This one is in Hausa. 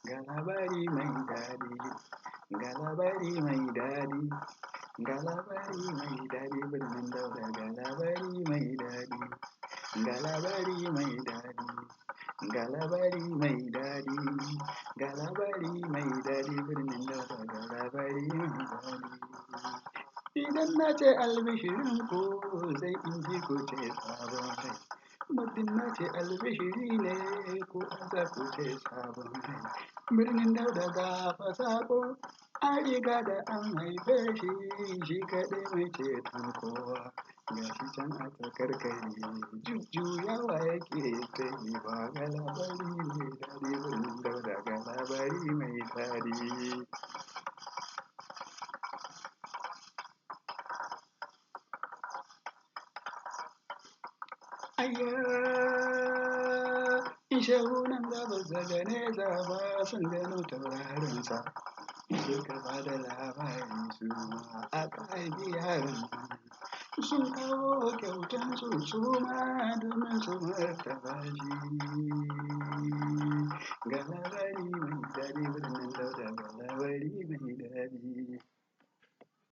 ga labari mai daɗi, ga labari mai daɗi, ga labari mai daɗi birnin Dauda ga labari mai daɗi, ga labari mai daɗi, ga labari mai daɗi, ga labari mai daɗi birnin Dauda ga labari mai daɗi. Idan na ce albishirinku sai in ji ku ce sabon rai. Muddin na ce albishiri ne ko an za ku ce sabon rai. Birnin Dauda ga fasako an riga da an haife shi, shi kaɗai mai ceton kowa. Ga shi can a tsakar gari jujjuyawa yake ta yi ba ga labari mai daɗi birnin Dauda ga labari mai daɗi. Ayya shehunan gabas daga nesa ba sun gano taurarinsa, suka ba da labari su ma aka haifi yaron sun kawo kyautansu su ma domin su martaba shi. Ga labari